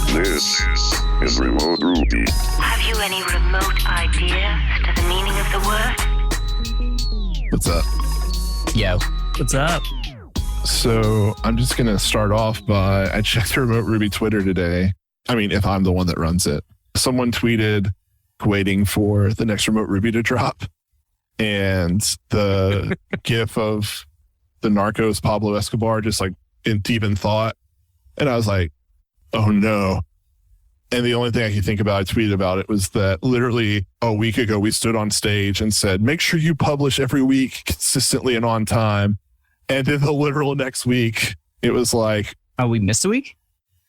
This is Remote Ruby. Have you any remote idea to the meaning of the word? What's up? Yo. What's up? So I'm just going to start off by, I checked the Remote Ruby Twitter today. I mean, if I'm the one that runs it. Someone tweeted waiting for the next Remote Ruby to drop. And the gif of the Narcos Pablo Escobar just like deep in thought. And I was like, oh no. And the only thing I could think about, I tweeted about it, was that literally a week ago, we stood on stage and said, make sure you publish every week consistently and on time. And then the literal next week, it was like... Oh, we missed a week?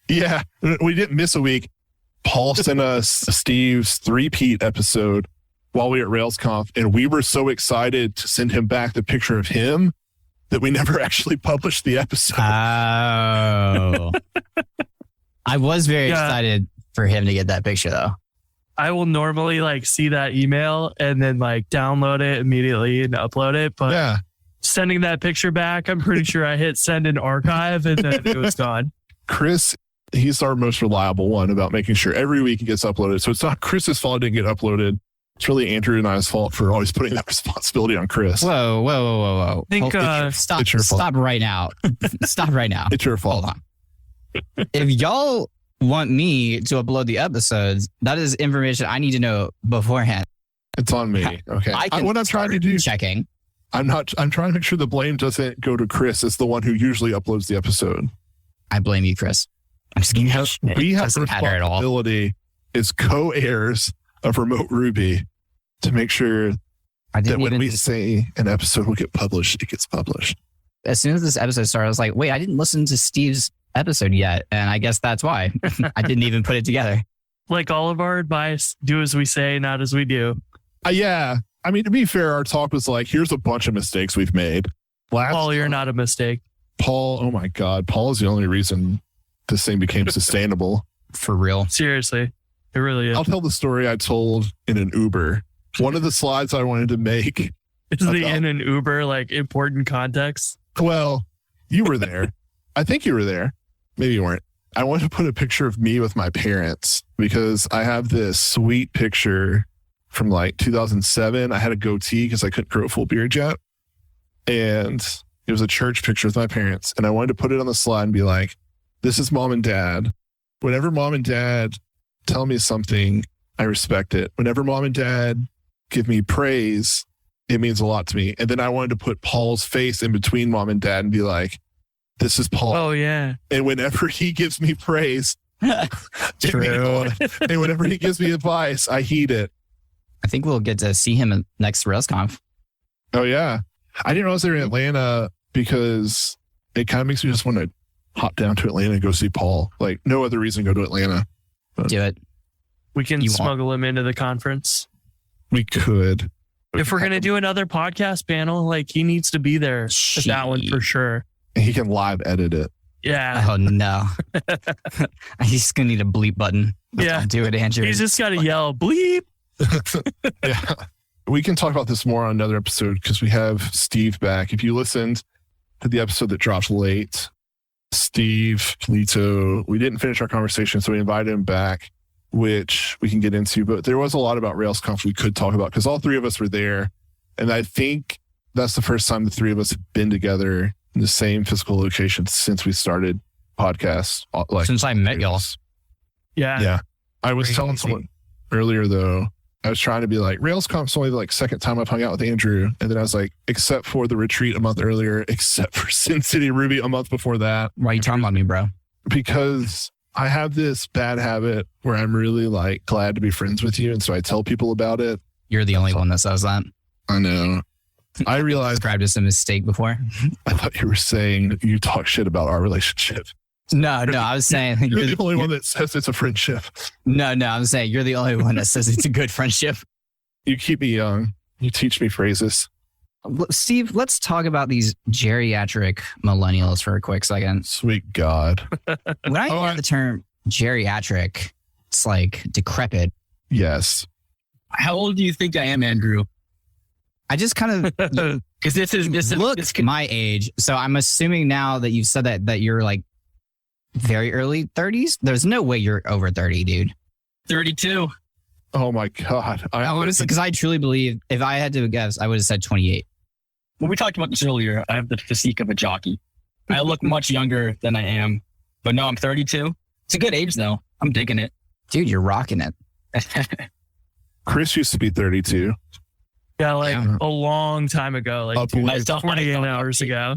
Yeah, we didn't miss a week. Paul sent us Steve's Four-peat episode while we were at RailsConf, and we were so excited to send him back the picture of him that we never actually published the episode. Oh. I was very excited for him to get that picture, though. I will normally like see that email and then like download it immediately and upload it. But sending that picture back, I'm pretty sure I hit send and archive and then it was gone. Chris, he's our most reliable one about making sure every week it gets uploaded. So it's not Chris's fault it didn't get uploaded. It's really Andrew and I's fault for always putting that responsibility on Chris. Whoa. I think, stop right now. Stop right now. It's your fault. Hold on. If y'all want me to upload the episodes, that is information I need to know beforehand. It's on me. Okay. What I'm trying to do, checking. I'm trying to make sure the blame doesn't go to Chris. It's the one who usually uploads the episode. I blame you, Chris. I'm just kidding. We have responsibility as co-heirs of Remote Ruby to make sure that when we say an episode will get published, it gets published. As soon as this episode started, I was like, wait, I didn't listen to Steve's episode yet. And I guess that's why I didn't even put it together. Like all of our advice, do as we say, not as we do. Yeah. I mean, to be fair, our talk was like, here's a bunch of mistakes we've made. Paul, you're not a mistake. Paul, oh my God. Paul is the only reason this thing became sustainable. For real. Seriously. It really is. I'll tell the story I told in an Uber. One of the slides I wanted to make. Is the in an Uber like important context? Well, you were there. I think you were there. Maybe you weren't. I wanted to put a picture of me with my parents because I have this sweet picture from like 2007. I had a goatee because I couldn't grow a full beard yet. And it was a church picture with my parents. And I wanted to put it on the slide and be like, this is mom and dad. Whenever mom and dad tell me something, I respect it. Whenever mom and dad give me praise, it means a lot to me. And then I wanted to put Paul's face in between mom and dad and be like, this is Paul. Oh, yeah. And whenever he gives me praise, True. And whenever he gives me advice, I heed it. I think we'll get to see him next RailsConf. Oh, yeah. I didn't realize they were in Atlanta because it kind of makes me just want to hop down to Atlanta and go see Paul. Like, no other reason to go to Atlanta. Do it. We can smuggle him into the conference. We could. If we're going to do another podcast panel, like he needs to be there at that one for sure. And he can live edit it. Yeah. Oh, no. He's going to need a bleep button. Yeah. Do it, Andrew. He's just got to yell, bleep. Yeah. We can talk about this more on another episode because we have Steve back. If you listened to the episode that dropped late, Steve, Polito, we didn't finish our conversation, so we invited him back, which we can get into. But there was a lot about RailsConf we could talk about because all three of us were there. And I think that's the first time the three of us have been together in the same physical location since we started podcasts. Like since I met y'all. Yeah. Yeah. I was telling someone earlier, though, I was trying to be like, RailsConf's only the like second time I've hung out with Andrew. And then I was like, except for the retreat a month earlier, except for Sin City Ruby a month before that. Why are you talking about me, bro? Because I have this bad habit where I'm really like glad to be friends with you. And so I tell people about it. You're the only one that says that. I know. I realized described as a mistake before. I thought you were saying you talk shit about our relationship. No, I was saying you're the only one that says it's a friendship. No, I'm saying you're the only one that says it's a good friendship. You keep me young. You teach me phrases. Steve, let's talk about these geriatric millennials for a quick second. Sweet God. When I hear the term geriatric, it's like decrepit. Yes. How old do you think I am, Andrew? I just kind of because this is my age. So I'm assuming now that you've said that you're like very early 30s? There's no way you're over 30, dude. 32. Oh my God. Because I truly believe if I had to guess, I would have said 28. Well, we talked about this earlier. I have the physique of a jockey. I look much younger than I am. But no, I'm 32. It's a good age, though. I'm digging it. Dude, you're rocking it. Chris used to be 32. Yeah, a long time ago, like 48 hours ago.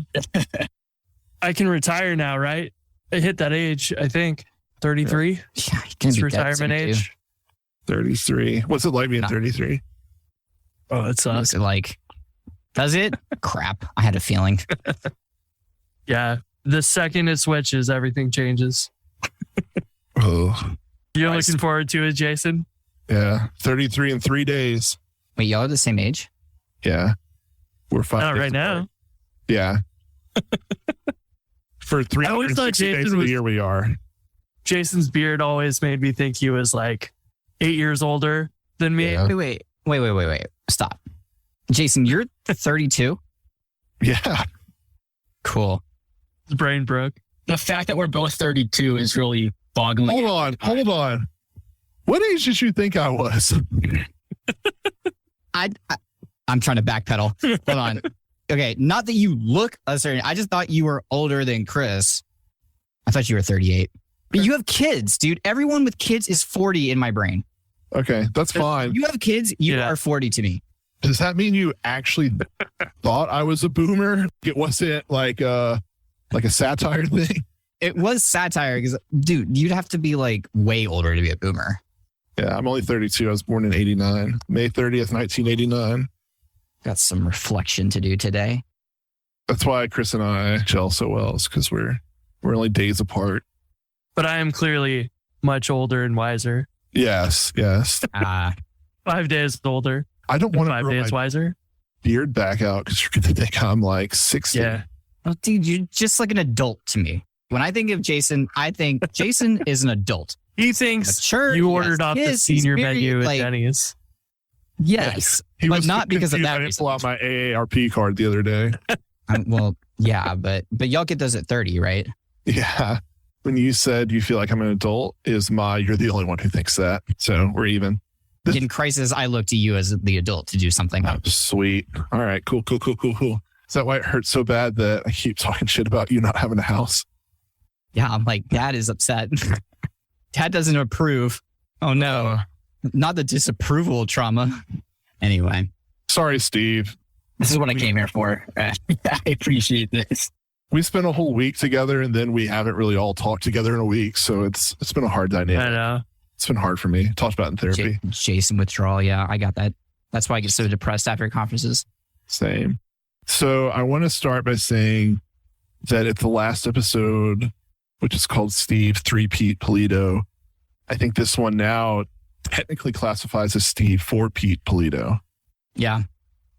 I can retire now, right? I hit that age, I think. 33? Yeah, it's retirement age. 33. What's it like being 33? Oh, it sucks. What's it like? Does it? Crap. I had a feeling. Yeah. The second it switches, everything changes. Oh. You're looking forward to it, Jason? Yeah. 33 in 3 days. Wait, y'all are the same age? Yeah. We're 5 Not days right now. Yeah. For 360 days of the year we are. Jason's beard always made me think he was like 8 years older than me. Yeah. Wait. Stop. Jason, you're 32? Yeah. Cool. His brain broke. The fact that we're both 32 is really boggling. Hold on. What age did you think I was? I'm trying to backpedal. Hold on. Okay, not that you look a certain. I just thought you were older than Chris. I thought you were 38. But you have kids, dude. Everyone with kids is 40 in my brain. Okay, that's fine. You have kids, you are 40 to me. Does that mean you actually thought I was a boomer? It wasn't like a satire thing? It was satire because, dude, you'd have to be like way older to be a boomer. Yeah, I'm only 32. I was born in 89. May 30th, 1989. Got some reflection to do today. That's why Chris and I gel so well, is because we're only days apart. But I am clearly much older and wiser. Yes. 5 days older. I don't want to 5 grow days my wiser. beard back out because you're going to think I'm like 60. Yeah. Well, dude, you're just like an adult to me. When I think of Jason, I think Jason is an adult. He thinks Sure, you ordered off the senior menu at Denny's. Yes, He but was not because of confused. that I didn't reason. pull out my AARP card the other day. Well, yeah, but y'all get those at 30, right? Yeah. When you said you feel like I'm an adult, you're the only one who thinks that. So we're even. In crisis, I look to you as the adult to do something. Oh, sweet. All right. Cool. Is that why it hurts so bad that I keep talking shit about you not having a house? Yeah, I'm like, Dad is upset. Dad doesn't approve. Oh no, not the disapproval trauma. Anyway. Sorry, Steve. This is what I came here for. I appreciate this. We spent a whole week together and then we haven't really all talked together in a week. So it's been a hard dynamic. I know. It's been hard for me. Talked about in therapy. Jason withdrawal. Yeah, I got that. That's why I get so depressed after conferences. Same. So I want to start by saying that at the last episode, which is called Steve, Three-peat, Polito, I think this one now technically classifies as Steve, Four-peat, Polito. Yeah.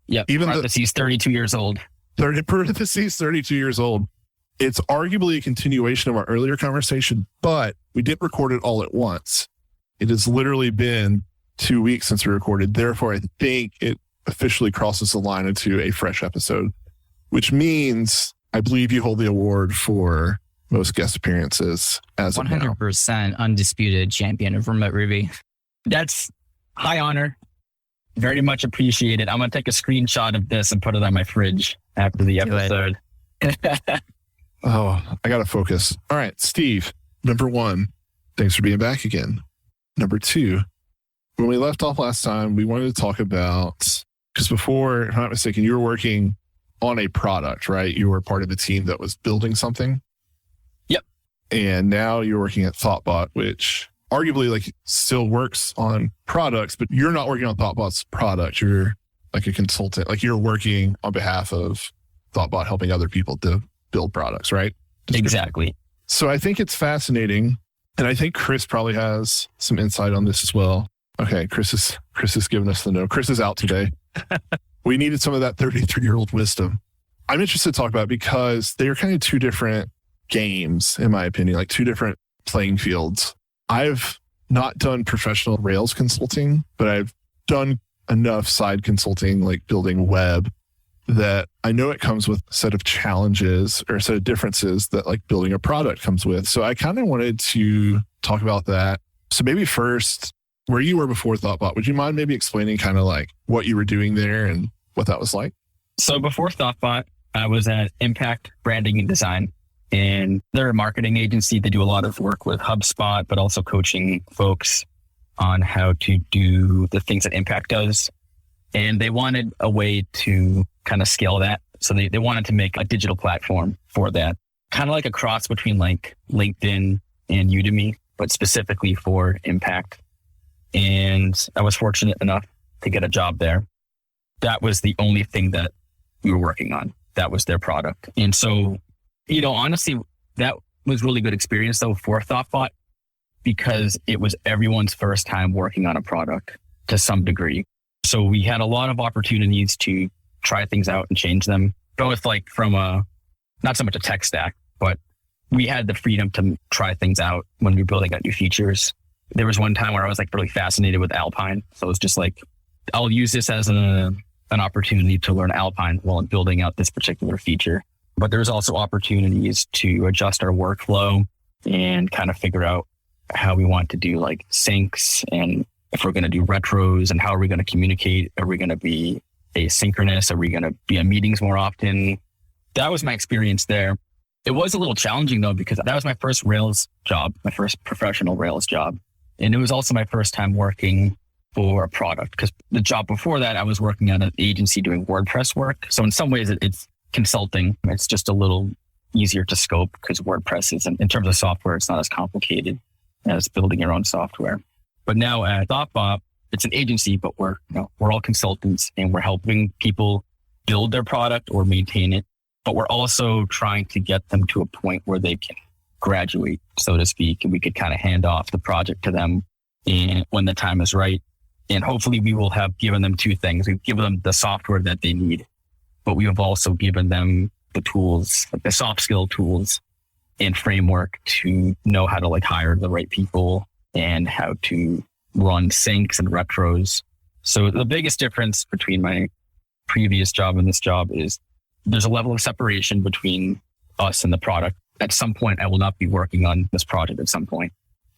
Yep. Even though he's 32 years old. Parentheses, 32 years old. It's arguably a continuation of our earlier conversation, but we didn't record it all at once. It has literally been 2 weeks since we recorded. Therefore, I think it officially crosses the line into a fresh episode, which means I believe you hold the award for most guest appearances as 100% undisputed champion of Remote Ruby. That's high honor. Very much appreciated. I'm going to take a screenshot of this and put it on my fridge after the episode. Oh, I got to focus. All right, Steve, number one, thanks for being back again. Number two, when we left off last time, we wanted to talk about, because before, if I'm not mistaken, you were working on a product, right? You were part of a team that was building something. Yep. And now you're working at Thoughtbot, which arguably like still works on products, but you're not working on Thoughtbot's product. You're like a consultant, like you're working on behalf of Thoughtbot, helping other people to build products, right? Exactly. So I think it's fascinating. And I think Chris probably has some insight on this as well. Okay. Chris is giving us the no. Chris is out today. We needed some of that 33-year-old wisdom. I'm interested to talk about it because they are kind of two different games, in my opinion, like two different playing fields. I've not done professional Rails consulting, but I've done enough side consulting, like building web, that I know it comes with a set of challenges or a set of differences that like building a product comes with. So I kind of wanted to talk about that. So maybe first, where you were before Thoughtbot, would you mind maybe explaining kind of like what you were doing there and what that was like? So before Thoughtbot, I was at Impact Branding and Design, and they're a marketing agency. They do a lot of work with HubSpot, but also coaching folks on how to do the things that Impact does. And they wanted a way to kind of scale that. So they wanted to make a digital platform for that, kind of like a cross between like LinkedIn and Udemy, but specifically for Impact. And I was fortunate enough to get a job there. That was the only thing that we were working on. That was their product. And so, honestly, that was really good experience though for Thoughtbot, because it was everyone's first time working on a product to some degree. So we had a lot of opportunities to try things out and change them, both like from not so much a tech stack, but we had the freedom to try things out when we were building out new features. There was one time where I was like really fascinated with Alpine. So it was just like, I'll use this as an opportunity to learn Alpine while I'm building out this particular feature. But there's also opportunities to adjust our workflow and kind of figure out how we want to do like syncs, and if we're going to do retros, and how are we going to communicate? Are we going to be asynchronous? Are we going to be in meetings more often? That was my experience there. It was a little challenging though, because that was my first Rails job, my first professional Rails job. And it was also my first time working for a product, because the job before that, I was working at an agency doing WordPress work. So in some ways it's consulting. It's just a little easier to scope because WordPress isn't, in terms of software, it's not as complicated as building your own software. But now at Thoughtbot, it's an agency, but we're all consultants, and we're helping people build their product or maintain it. But we're also trying to get them to a point where they can graduate, so to speak, and we could kind of hand off the project to them and when the time is right. And hopefully we will have given them two things. We've given them the software that they need, but we have also given them the tools, like the soft skill tools and framework to know how to like hire the right people and how to run syncs and retros. So the biggest difference between my previous job and this job is there's a level of separation between us and the product. At some point, I will not be working on this project at some point,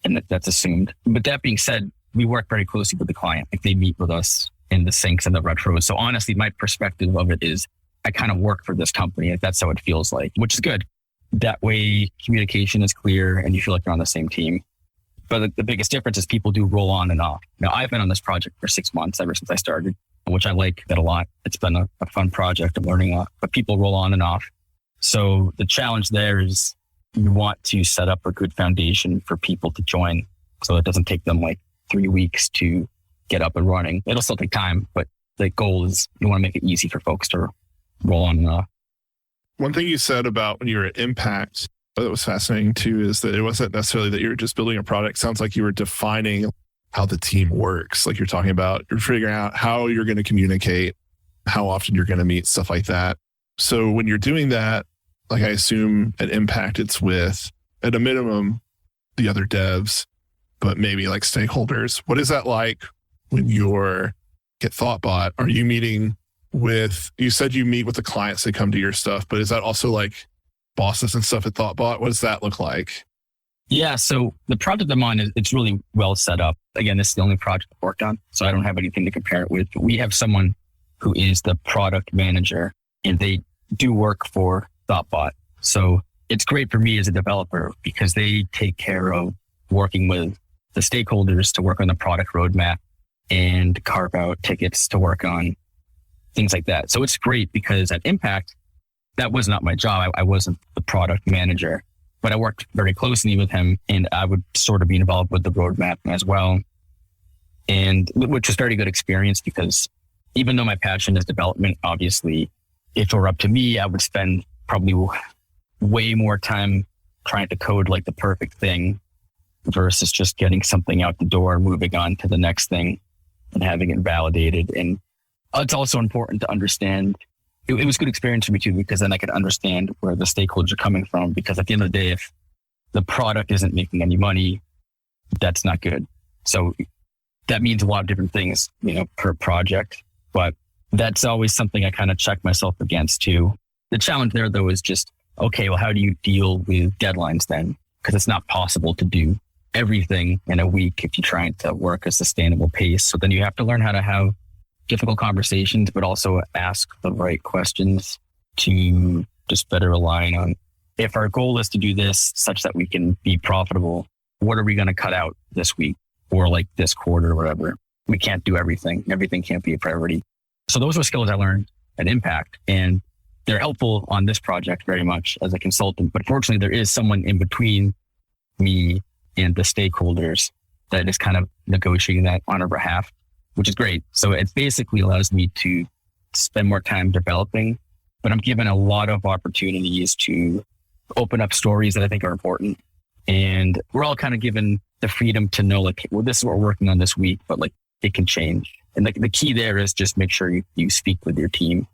and that's assumed. But that being said, we work very closely with the client. Like they meet with us in the syncs and the retros. So honestly, my perspective of it is I kind of work for this company. Like that's how it feels like, which is good. That way communication is clear and you feel like you're on the same team. But the biggest difference is people do roll on and off. Now, I've been on this project for 6 months ever since I started, which I like that a lot. It's been a fun project. I'm learning a lot, but people roll on and off. So the challenge there is you want to set up a good foundation for people to join, so it doesn't take them like 3 weeks to get up and running. It'll still take time, but the goal is you want to make it easy for folks to roll on and off. One thing you said about when you were at Impact that was fascinating too is that it wasn't necessarily that you were just building a product. It sounds like you were defining how the team works. Like you're talking about, you're figuring out how you're going to communicate, how often you're going to meet, stuff like that. So when you're doing that, like I assume at Impact, it's with, at a minimum, the other devs, but maybe like stakeholders. What is that like when you're at Thoughtbot? Are you meeting with, you said you meet with the clients that come to your stuff, but is that also like bosses and stuff at Thoughtbot? What does that look like? Yeah. So the project I'm on, it's really well set up. Again, this is the only project I've worked on, so I don't have anything to compare it with. We have someone who is the product manager, and they do work for Thoughtbot. So it's great for me as a developer because they take care of working with the stakeholders to work on the product roadmap and carve out tickets to work on things like that. So it's great because at Impact, that was not my job. I wasn't the product manager, but I worked very closely with him, and I would sort of be involved with the roadmap as well. And which was very good experience because even though my passion is development, obviously, if it were up to me, I would spend probably way more time trying to code like the perfect thing versus just getting something out the door, moving on to the next thing and having it validated. And it's also important to understand. It was a good experience for me too, because then I could understand where the stakeholders are coming from. Because at the end of the day, if the product isn't making any money, that's not good. So that means a lot of different things, per project. But that's always something I kind of check myself against too. The challenge there though is just, okay, well, how do you deal with deadlines then? Because it's not possible to do everything in a week if you're trying to work a sustainable pace. So then you have to learn how to have difficult conversations, but also ask the right questions to just better align on, if our goal is to do this such that we can be profitable, what are we going to cut out this week or like this quarter or whatever? We can't do everything. Everything can't be a priority. So those were skills I learned at Impact, and they're helpful on this project very much as a consultant. But fortunately, there is someone in between me and the stakeholders that is kind of negotiating that on our behalf, which is great. So it basically allows me to spend more time developing, but I'm given a lot of opportunities to open up stories that I think are important. And we're all kind of given the freedom to know, like, well, this is what we're working on this week, but like it can change. And the key there is just make sure you speak with your team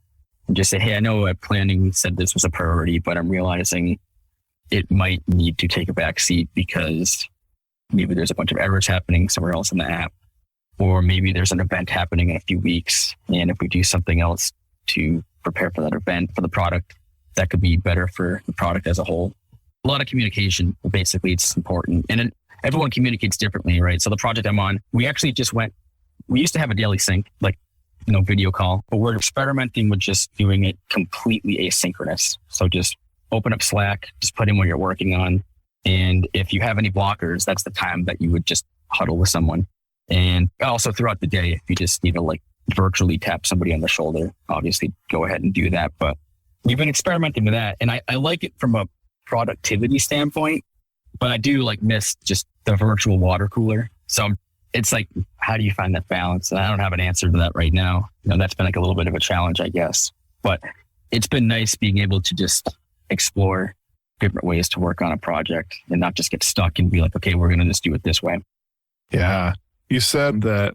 and just say, hey, I know at planning we said this was a priority, but I'm realizing it might need to take a back seat because maybe there's a bunch of errors happening somewhere else in the app, or maybe there's an event happening in a few weeks. And if we do something else to prepare for that event, for the product, that could be better for the product as a whole. A lot of communication, basically, it's important. And everyone communicates differently, right? So the project I'm on, we actually we used to have a daily sync, like, video call, but we're experimenting with just doing it completely asynchronous. So just open up Slack, just put in what you're working on. And if you have any blockers, that's the time that you would just huddle with someone. And also throughout the day, if you just need to like virtually tap somebody on the shoulder, obviously go ahead and do that. But we've been experimenting with that. And I like it from a productivity standpoint, but I do like miss just the virtual water cooler. So it's like, how do you find that balance? And I don't have an answer to that right now. That's been like a little bit of a challenge, I guess. But it's been nice being able to just explore different ways to work on a project and not just get stuck and be like, okay, we're going to just do it this way. Yeah. You said that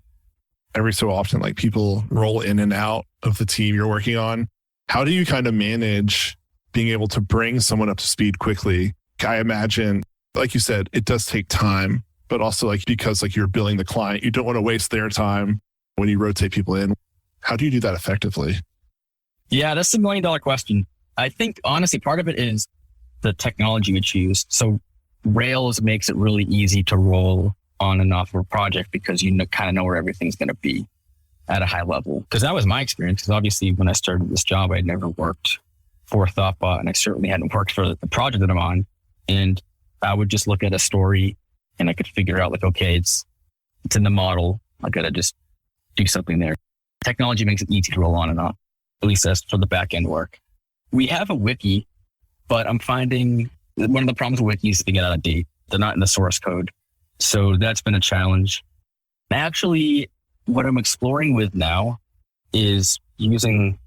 every so often, like, people roll in and out of the team you're working on. How do you kind of manage being able to bring someone up to speed quickly? I imagine, like you said, it does take time, but also like, because like you're billing the client, you don't want to waste their time when you rotate people in. How do you do that effectively? Yeah, that's $1 million question. I think honestly, part of it is the technology we choose. So Rails makes it really easy to roll on and off of a project because you kind of know where everything's going to be at a high level. Because that was my experience. Because obviously when I started this job, I'd never worked for Thoughtbot, and I certainly hadn't worked for the project that I'm on. And I would just look at a story and I could figure out like, okay, it's in the model. I got to just do something there. Technology makes it easy to roll on and off, at least as for the back end work. We have a wiki, but I'm finding one of the problems with wikis is they get out of date. They're not in the source code. So that's been a challenge. Actually, what I'm exploring with now is using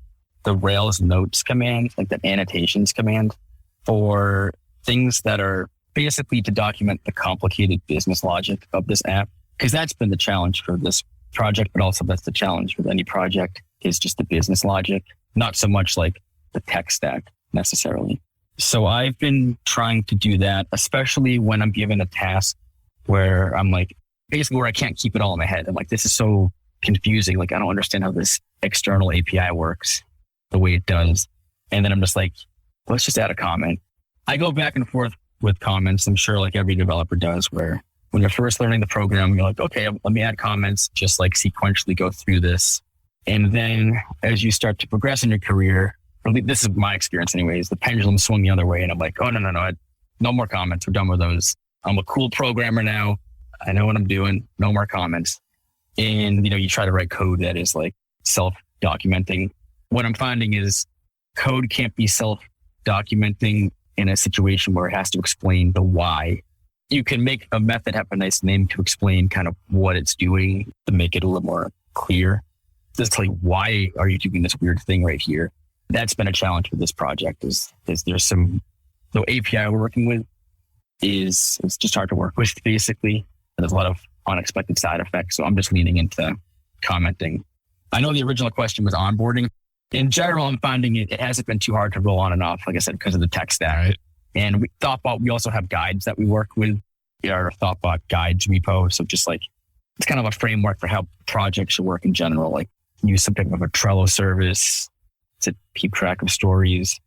the Rails notes command, like the annotations command, for things that are basically to document the complicated business logic of this app. Because that's been the challenge for this project, but also that's the challenge with any project, is just the business logic, not so much like the tech stack necessarily. So I've been trying to do that, especially when I'm given a task where I'm like, basically where I can't keep it all in my head. I'm like, this is so confusing. Like, I don't understand how this external API works the way it does. And then I'm just like, let's just add a comment. I go back and forth with comments. I'm sure like every developer does, where when you're first learning the program, you're like, okay, let me add comments, just like sequentially go through this. And then as you start to progress in your career, or this is my experience anyways, the pendulum swung the other way. And I'm like, oh, no more comments. We're done with those. I'm a cool programmer now. I know what I'm doing. No more comments. And, you try to write code that is like self-documenting. What I'm finding is code can't be self-documenting in a situation where it has to explain the why. You can make a method have a nice name to explain kind of what it's doing to make it a little more clear. Just like, why are you doing this weird thing right here? That's been a challenge with this project is there's the API we're working with it's just hard to work with basically. There's a lot of unexpected side effects. So I'm just leaning into commenting. I know the original question was onboarding. In general, I'm finding it hasn't been too hard to roll on and off, like I said, because of the tech stack. Right. And Thoughtbot, we also have guides that we work with. Our Thoughtbot guides repo. So just like, it's kind of a framework for how projects should work in general. Like use some type of a Trello service to keep track of stories,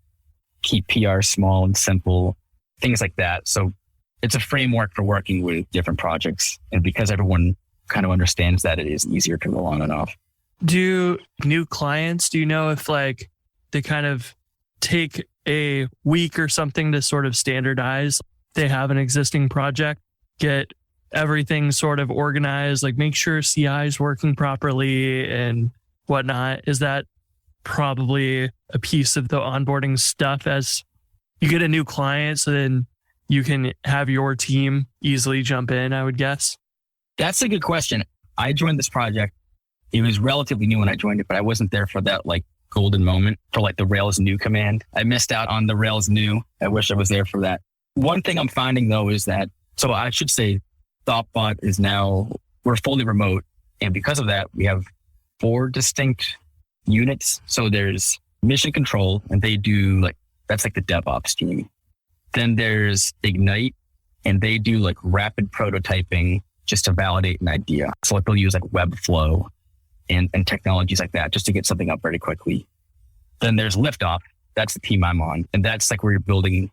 keep PR small and simple, things like that. So it's a framework for working with different projects. And because everyone kind of understands that, it is easier to roll on and off. Do new clients, do you know if like they kind of take a week or something to sort of standardize? They have an existing project, get everything sort of organized, like make sure CI is working properly and whatnot. Is that probably a piece of the onboarding stuff as you get a new client, so then you can have your team easily jump in, I would guess? That's a good question. I joined this project. It was relatively new when I joined it, but I wasn't there for that like golden moment for like the Rails new command. I missed out on the Rails new. I wish I was there for that. One thing I'm finding though is that, so I should say Thoughtbot is now, we're fully remote. And because of that, we have 4 distinct units. So there's mission control, and they do like, that's like the DevOps team. Then there's Ignite, and they do like rapid prototyping just to validate an idea. So like they'll use like Webflow and technologies like that just to get something up very quickly. Then there's Liftoff. That's the team I'm on. And that's like where you're building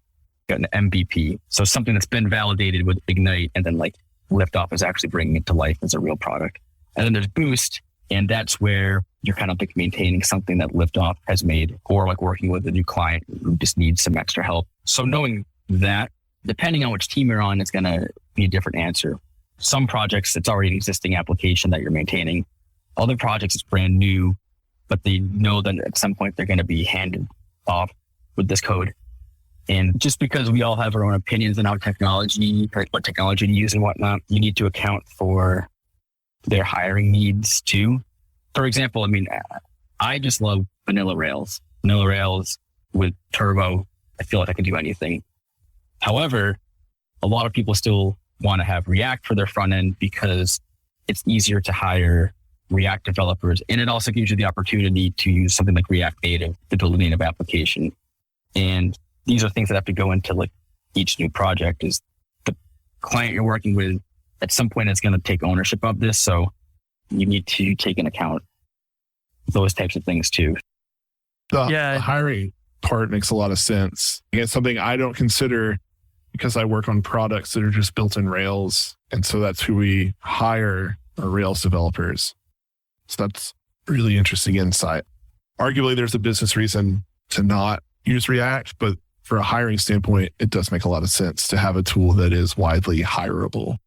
an MVP. So something that's been validated with Ignite, and then like Liftoff is actually bringing it to life as a real product. And then there's Boost, and that's where you're kind of like maintaining something that Liftoff has made, or like working with a new client who just needs some extra help. So knowing that, depending on which team you're on, it's going to be a different answer. Some projects, it's already an existing application that you're maintaining. Other projects, it's brand new, but they know that at some point they're going to be handed off with this code. And just because we all have our own opinions on how technology, or what technology to use and whatnot, you need to account for their hiring needs too. For example, I mean, I just love vanilla Rails. Vanilla Rails with Turbo, I feel like I can do anything. However, a lot of people still want to have React for their front end because it's easier to hire React developers. And it also gives you the opportunity to use something like React Native to build a native application. And these are things that have to go into like each new project. Is the client you're working with at some point is going to take ownership of this. So you need to take into account those types of things too. The hiring part makes a lot of sense. It's something I don't consider because I work on products that are just built in Rails. And so that's who we hire, are Rails developers. So that's really interesting insight. Arguably, there's a business reason to not use React, but for a hiring standpoint, it does make a lot of sense to have a tool that is widely hireable.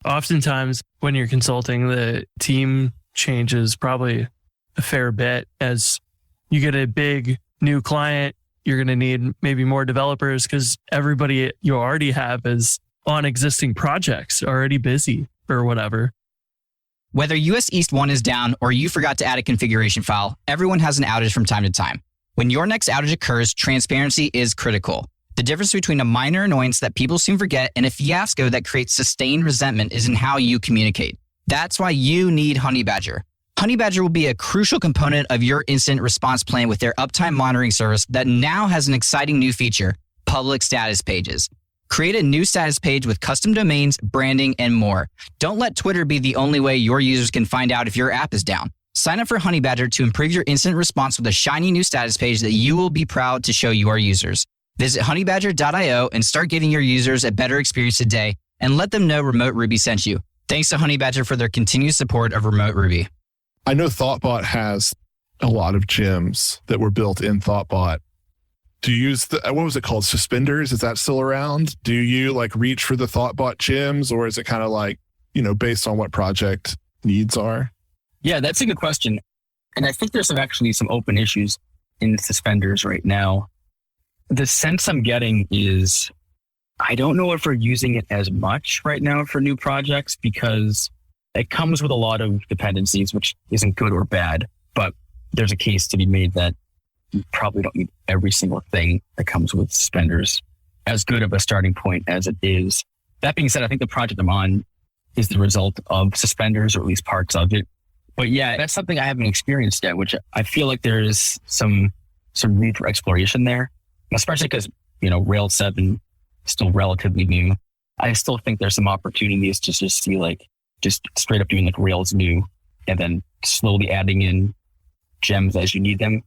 Oftentimes when you're consulting, the team changes probably a fair bit. As you get a big new client, you're going to need maybe more developers because everybody you already have is on existing projects, already busy or whatever. Whether US East 1 is down or you forgot to add a configuration file, everyone has an outage from time to time. When your next outage occurs, transparency is critical. The difference between a minor annoyance that people soon forget and a fiasco that creates sustained resentment is in how you communicate. That's why you need Honeybadger. Honeybadger will be a crucial component of your incident response plan with their uptime monitoring service that now has an exciting new feature, public status pages. Create a new status page with custom domains, branding, and more. Don't let Twitter be the only way your users can find out if your app is down. Sign up for Honeybadger to improve your incident response with a shiny new status page that you will be proud to show your users. Visit honeybadger.io and start giving your users a better experience today, and let them know Remote Ruby sent you. Thanks to Honeybadger for their continued support of Remote Ruby. I know Thoughtbot has a lot of gems that were built in Thoughtbot. Do you use what was it called? Suspenders? Is that still around? Do you like reach for the Thoughtbot gems, or is it kind of like, based on what project needs are? Yeah, that's a good question. And I think there's actually some open issues in Suspenders right now. The sense I'm getting is I don't know if we're using it as much right now for new projects because it comes with a lot of dependencies, which isn't good or bad, but there's a case to be made that you probably don't need every single thing that comes with Suspenders, as good of a starting point as it is. That being said, I think the project I'm on is the result of Suspenders, or at least parts of it. But yeah, that's something I haven't experienced yet, which I feel like there's some need for exploration there, especially because, Rails 7 is still relatively new. I still think there's some opportunities to just see just straight up doing like Rails new and then slowly adding in gems as you need them.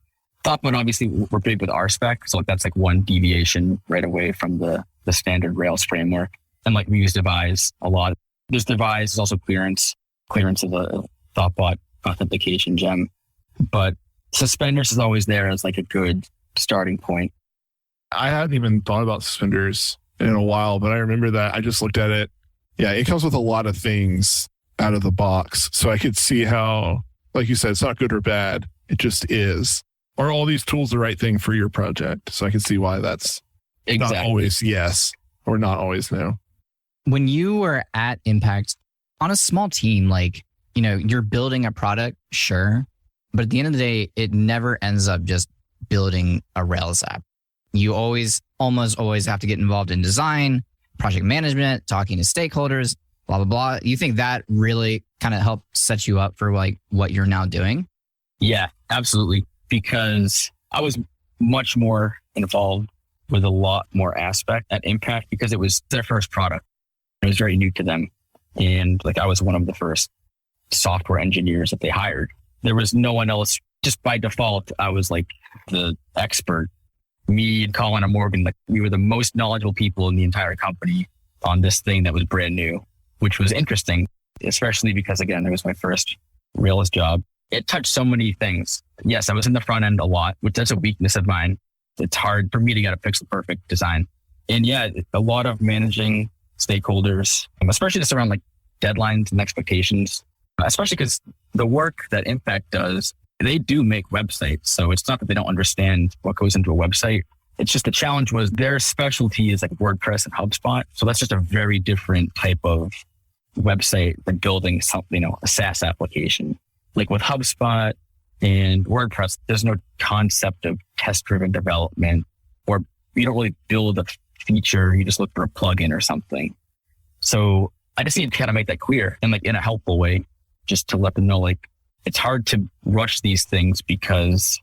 Thoughtbot, obviously, we're big with RSpec. So like that's like one deviation right away from the standard Rails framework. And like we use devise a lot. There's devise, there's also clearance of a Thoughtbot authentication gem. But Suspenders is always there as like a good starting point. I hadn't even thought about Suspenders in a while, but I remember that I just looked at it. Yeah, it comes with a lot of things out of the box. So I could see how, like you said, it's not good or bad. It just is. Are all these tools the right thing for your project? So I can see why that's not always yes or not always no. When you were at Impact on a small team, like, you're building a product, sure. But at the end of the day, it never ends up just building a Rails app. You almost always have to get involved in design, project management, talking to stakeholders, blah, blah, blah. You think that really kind of helped set you up for like what you're now doing? Yeah, absolutely. Because I was much more involved with a lot more aspect at Impact because it was their first product. It was very new to them. And like I was one of the first software engineers that they hired. There was no one else. Just by default, I was like the expert. Me and Colin and Morgan, like we were the most knowledgeable people in the entire company on this thing that was brand new, which was interesting, especially because again, it was my first Rails job. It touched so many things. Yes, I was in the front end a lot, which that's a weakness of mine. It's hard for me to get a pixel perfect design. And yeah, a lot of managing stakeholders, especially just around like deadlines and expectations, especially because the work that Impact does, they do make websites. So it's not that they don't understand what goes into a website. It's just the challenge was their specialty is like WordPress and HubSpot. So that's just a very different type of website than building something, a SaaS application. Like with HubSpot and WordPress, there's no concept of test-driven development, or you don't really build a feature. You just look for a plugin or something. So I just need to kind of make that clear and like in a helpful way, just to let them know, like, it's hard to rush these things because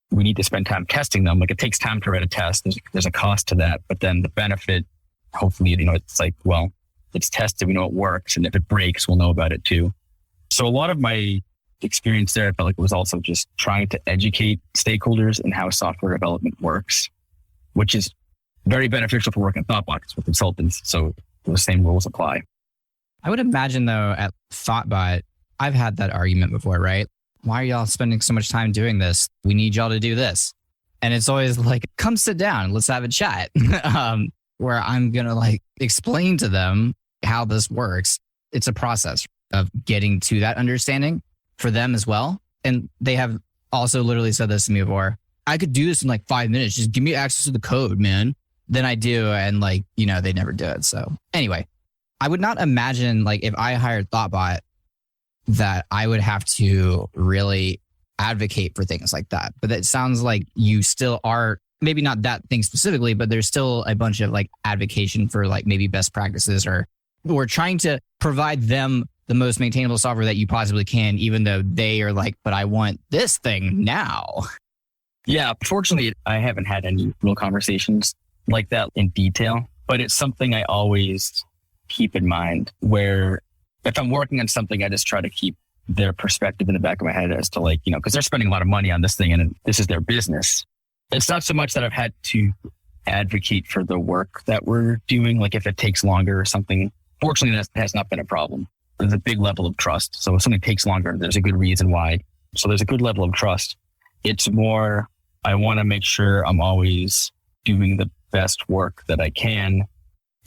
we need to spend time testing them. Like it takes time to write a test. There's a cost to that, but then the benefit, hopefully, it's like, well, it's tested. We know it works. And if it breaks, we'll know about it too. So a lot of my experience there, I felt like it was also just trying to educate stakeholders in how software development works, which is very beneficial for working at Thoughtbot with consultants. So the same rules apply. I would imagine though at Thoughtbot, I've had that argument before, right? Why are y'all spending so much time doing this? We need y'all to do this. And it's always like, come sit down, let's have a chat. Where I'm going to like explain to them how this works. It's a process of getting to that understanding for them as well. And they have also literally said this to me before. I could do this in like 5 minutes. Just give me access to the code, man. Then I do. And like, they never do it. So anyway, I would not imagine like if I hired Thoughtbot that I would have to really advocate for things like that. But it sounds like you still are, maybe not that thing specifically, but there's still a bunch of like advocation for like maybe best practices or trying to provide them the most maintainable software that you possibly can, even though they are like, but I want this thing now. Yeah, fortunately, I haven't had any real conversations like that in detail, but it's something I always keep in mind where if I'm working on something, I just try to keep their perspective in the back of my head as to like, because they're spending a lot of money on this thing and this is their business. It's not so much that I've had to advocate for the work that we're doing. Like if it takes longer or something, fortunately, that has not been a problem. There's a big level of trust. So if something takes longer, there's a good reason why. So there's a good level of trust. It's more, I want to make sure I'm always doing the best work that I can.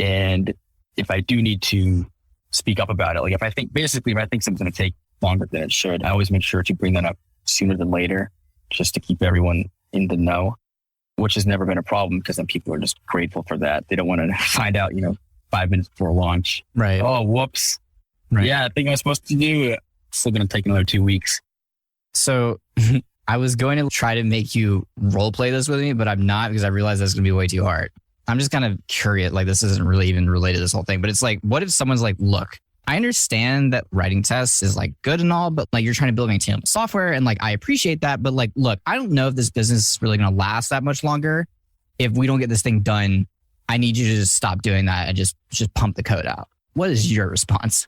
And if I do need to speak up about it, like if I think something's going to take longer than it should, I always make sure to bring that up sooner than later, just to keep everyone in the know, which has never been a problem because then people are just grateful for that. They don't want to find out, 5 minutes before launch. Right. Oh, whoops. Right. Yeah, I think I was supposed to do it. It's still going to take another 2 weeks. So I was going to try to make you role play this with me, but I'm not because I realized that's going to be way too hard. I'm just kind of curious. Like this isn't really even related to this whole thing, but it's like, what if someone's like, look, I understand that writing tests is like good and all, but like you're trying to build maintainable software and like I appreciate that, but like, look, I don't know if this business is really going to last that much longer. If we don't get this thing done, I need you to just stop doing that and just pump the code out. What is your response?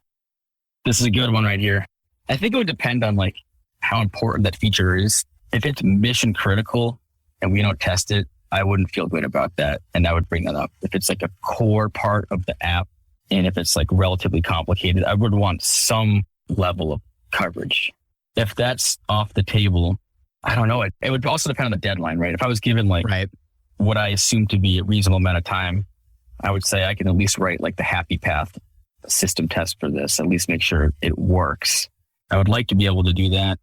This is a good one right here. I think it would depend on like how important that feature is. If it's mission critical and we don't test it, I wouldn't feel good about that. And I would bring that up. If it's like a core part of the app and if it's like relatively complicated, I would want some level of coverage. If that's off the table, I don't know. It would also depend on the deadline, right? If I was given like what I assume to be a reasonable amount of time, I would say I can at least write like the happy path system test for this, at least make sure it works. I would like to be able to do that.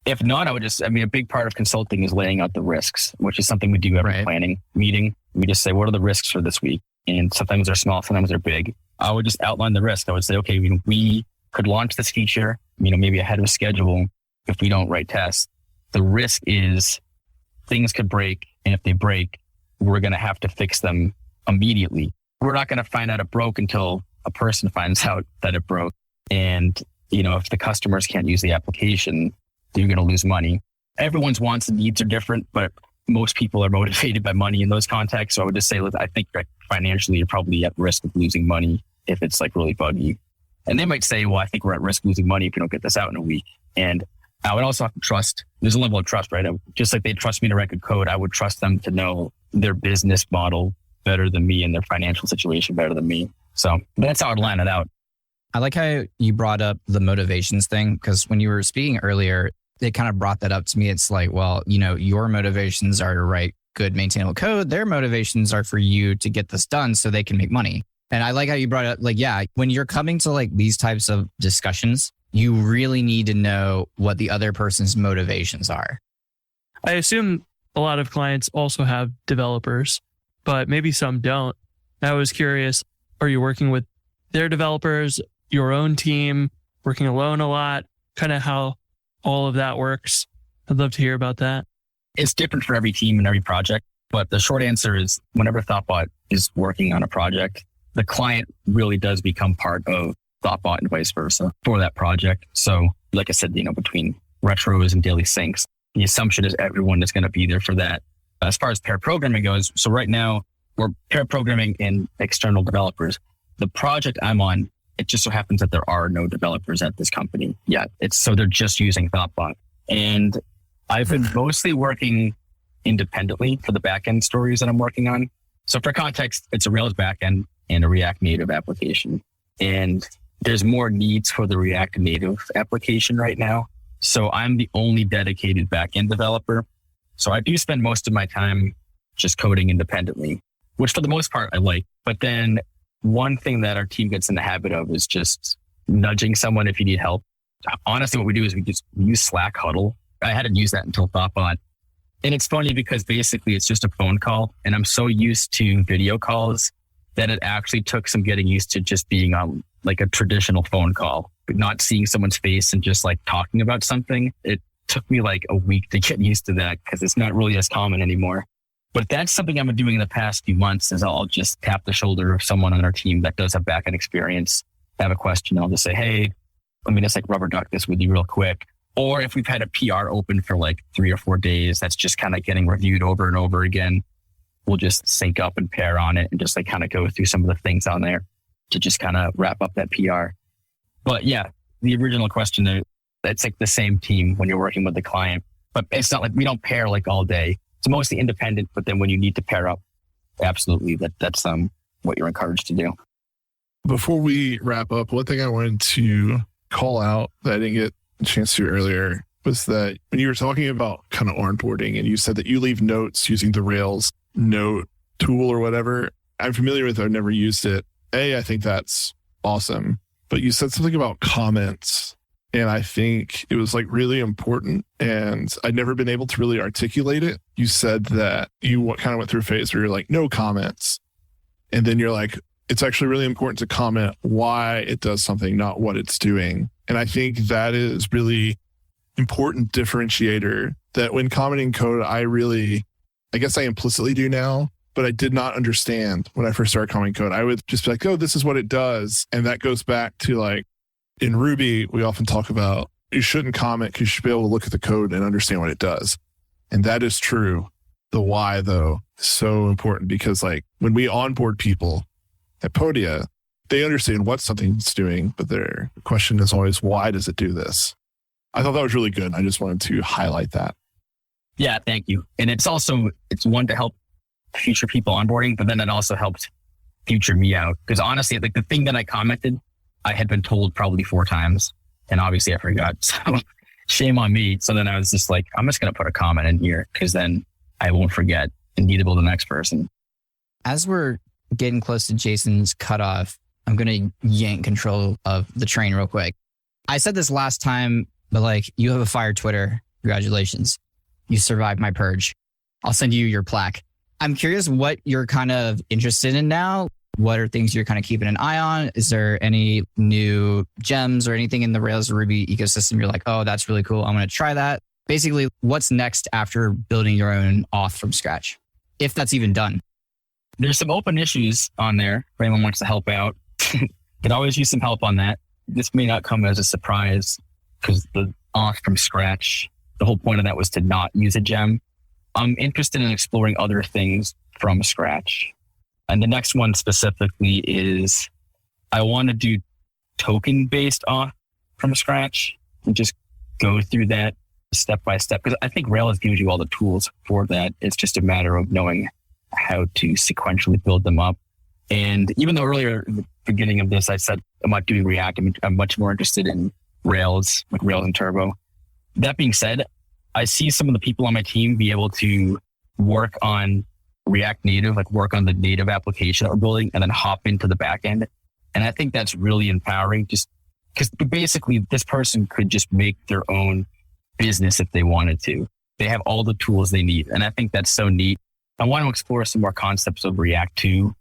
If not, a big part of consulting is laying out the risks, which is something we do every planning meeting. We just say, what are the risks for this week? And sometimes they're small, sometimes they're big. I would just outline the risk. I would say, okay, we could launch this feature, maybe ahead of schedule if we don't write tests. The risk is things could break. And if they break, we're going to have to fix them immediately. We're not going to find out it broke until a person finds out that it broke. And, if the customers can't use the application, you're going to lose money. Everyone's wants and needs are different, but most people are motivated by money in those contexts. So I would just say, look, I think financially you're probably at risk of losing money if it's like really buggy. And they might say, well, I think we're at risk of losing money if we don't get this out in a week. And I would also have to trust, there's a level of trust, right? Just like they trust me to write good code, I would trust them to know their business model better than me and their financial situation better than me. So that's how I'd line it out. I like how you brought up the motivations thing, because when you were speaking earlier, they kind of brought that up to me. It's like, well, your motivations are to write good maintainable code. Their motivations are for you to get this done so they can make money. And I like how you brought it up, like, yeah, when you're coming to like these types of discussions, you really need to know what the other person's motivations are. I assume a lot of clients also have developers, but maybe some don't. I was curious, are you working with their developers, your own team, working alone a lot, kind of how all of that works? I'd love to hear about that. It's different for every team and every project, but the short answer is whenever Thoughtbot is working on a project, the client really does become part of Thoughtbot and vice versa for that project. So like I said, between retros and daily syncs, the assumption is everyone is going to be there for that. As far as pair programming goes, so right now we're pair programming in external developers. The project I'm on, it just so happens that there are no developers at this company yet. So they're just using Thoughtbot. And I've been mostly working independently for the backend stories that I'm working on. So for context, it's a Rails backend and a React Native application. And there's more needs for the React Native application right now. So I'm the only dedicated backend developer. So I do spend most of my time just coding independently, which for the most part I like. But then one thing that our team gets in the habit of is just nudging someone if you need help. Honestly, what we do is we use Slack Huddle. I hadn't used that until Thoughtbot. And it's funny because basically it's just a phone call. And I'm so used to video calls that it actually took some getting used to just being on like a traditional phone call, but not seeing someone's face and just like talking about something. It took me like a week to get used to that because it's not really as common anymore. But that's something I've been doing in the past few months is I'll just tap the shoulder of someone on our team that does have backend experience, have a question. I'll just say, hey, let me just like rubber duck this with you real quick. Or if we've had a PR open for like 3 or 4 days, that's just kind of getting reviewed over and over again. We'll just sync up and pair on it and just like kind of go through some of the things on there to just kind of wrap up that PR. But yeah, the original question, it's like the same team when you're working with the client, but it's not like we don't pair like all day. It's mostly independent, but then when you need to pair up, absolutely, that's what you're encouraged to do. Before we wrap up, one thing I wanted to call out that I didn't get a chance to earlier was that when you were talking about kind of onboarding and you said that you leave notes using the Rails note tool or whatever, I'm familiar with it. I've never used it. I think that's awesome. But you said something about comments, and I think it was like really important, and I'd never been able to really articulate it. You said that you kind of went through a phase where you're like, no comments. And then you're like, it's actually really important to comment why it does something, not what it's doing. And I think that is really important differentiator that when commenting code, I guess I implicitly do now, but I did not understand when I first started commenting code. I would just be like, oh, this is what it does. And that goes back to like in Ruby, we often talk about you shouldn't comment because you should be able to look at the code and understand what it does. And that is true. The why though is so important because like when we onboard people at Podia, they understand what something's doing, but their question is always, why does it do this? I thought that was really good. I just wanted to highlight that. Yeah, thank you. And it's one to help future people onboarding, but then it also helped future me out. Because honestly, like the thing that I commented, I had been told probably 4 times, and obviously I forgot. So shame on me. So then I was just like, I'm just going to put a comment in here because then I won't forget and need to build the next person. As we're getting close to Jason's cutoff, I'm going to yank control of the train real quick. I said this last time, but like, you have a fire Twitter. Congratulations. You survived my purge. I'll send you your plaque. I'm curious what you're kind of interested in now. What are things you're kind of keeping an eye on? Is there any new gems or anything in the Rails Ruby ecosystem you're like, oh, that's really cool, I'm going to try that? Basically, what's next after building your own auth from scratch, if that's even done? There's some open issues on there if anyone wants to help out. Could always use some help on that. This may not come as a surprise because the auth from scratch, the whole point of that was to not use a gem. I'm interested in exploring other things from scratch. And the next one specifically is I want to do token-based auth from scratch and just go through that step by step. Because I think Rails gives you all the tools for that. It's just a matter of knowing how to sequentially build them up. And even though earlier in the beginning of this, I said I'm not doing React, I'm much more interested in Rails, like Rails and Turbo. That being said, I see some of the people on my team be able to work on React Native, like work on the native application that we're building and then hop into the back end. And I think that's really empowering just because basically this person could just make their own business if they wanted to. They have all the tools they need. And I think that's so neat. I want to explore some more concepts of React 2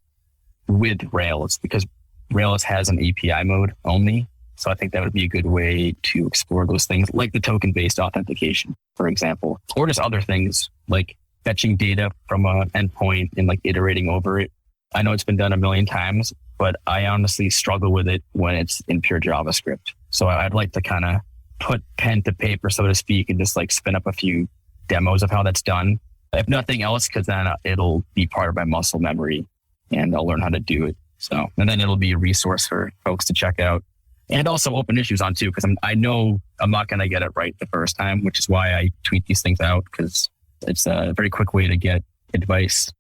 with Rails because Rails has an API mode only. So I think that would be a good way to explore those things like the token-based authentication, for example, or just other things like fetching data from an endpoint and like iterating over it. I know it's been done a million times, but I honestly struggle with it when it's in pure JavaScript. So I'd like to kind of put pen to paper, so to speak, and just like spin up a few demos of how that's done. If nothing else, because then it'll be part of my muscle memory and I'll learn how to do it. So, and then it'll be a resource for folks to check out. And also open issues on too, because I know I'm not going to get it right the first time, which is why I tweet these things out, because it's a very quick way to get advice.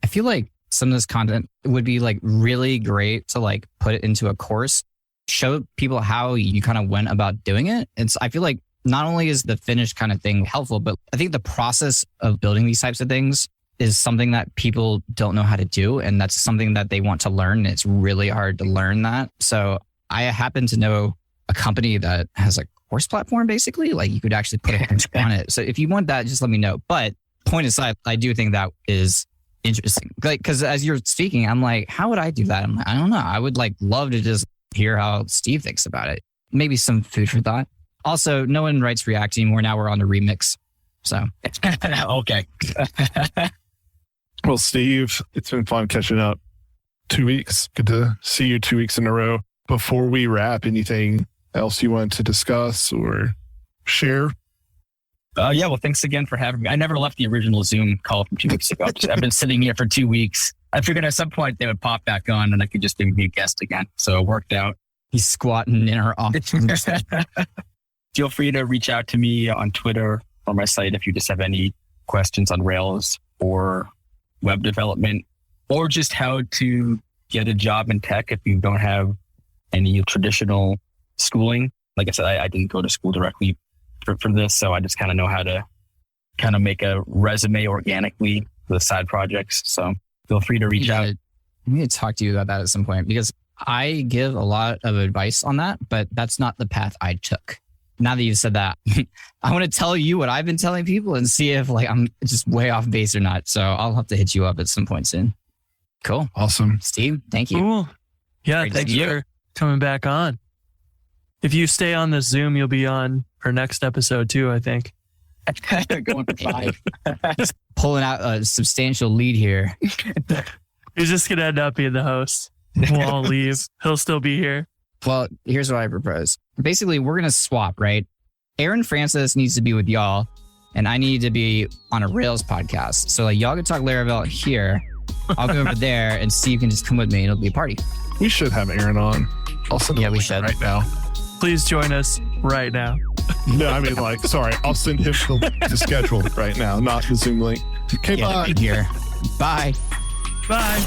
I feel like some of this content would be like really great to like put it into a course, show people how you kind of went about doing it. I feel like not only is the finished kind of thing helpful, but I think the process of building these types of things is something that people don't know how to do. And that's something that they want to learn. And it's really hard to learn that. So I happen to know a company that has a course platform, basically, like you could actually put a course on it. So if you want that, just let me know. But point aside, I do think that is interesting. Like, because as you're speaking, I'm like, how would I do that? I'm like, I don't know. I would like love to just hear how Steve thinks about it. Maybe some food for thought. Also, no one writes React anymore. Now we're on the remix. So okay. Well, Steve, it's been fun catching up. 2 weeks. Good to see you 2 weeks in a row. Before we wrap, anything else you want to discuss or share? Yeah, well, thanks again for having me. I never left the original Zoom call from 2 weeks ago. I've been sitting here for 2 weeks. I figured at some point they would pop back on and I could just be a guest again. So it worked out. He's squatting in our office. Feel free to reach out to me on Twitter or my site if you just have any questions on Rails or web development or just how to get a job in tech if you don't have any traditional schooling. Like I said, I didn't go to school directly for this, so I just kind of know how to kind of make a resume organically for the side projects. So feel free to reach out. I need to talk to you about that at some point because I give a lot of advice on that, but that's not the path I took. Now that you've said that, I want to tell you what I've been telling people and see if like I'm just way off base or not. So I'll have to hit you up at some point soon. Cool. Awesome. Steve, thank you. Cool. Yeah, Great thanks for coming back on. If you stay on this Zoom, you'll be on our next episode too, I think. Going for 5. Just pulling out a substantial lead here. He's just going to end up being the host. We'll all leave. He'll still be here. Well, here's what I propose. Basically, we're going to swap, right? Aaron Francis needs to be with y'all, and I need to be on a Rails podcast. So like y'all can talk Laravel here. I'll go over there, and Steve can just come with me, and it'll be a party. We should have Aaron on. I'll send him Yeah, a we link should. right now. Please join us right now. No, I mean, like, sorry, I'll send him the schedule right now, not the Zoom link. Okay, Get bye. it here. Bye. Bye.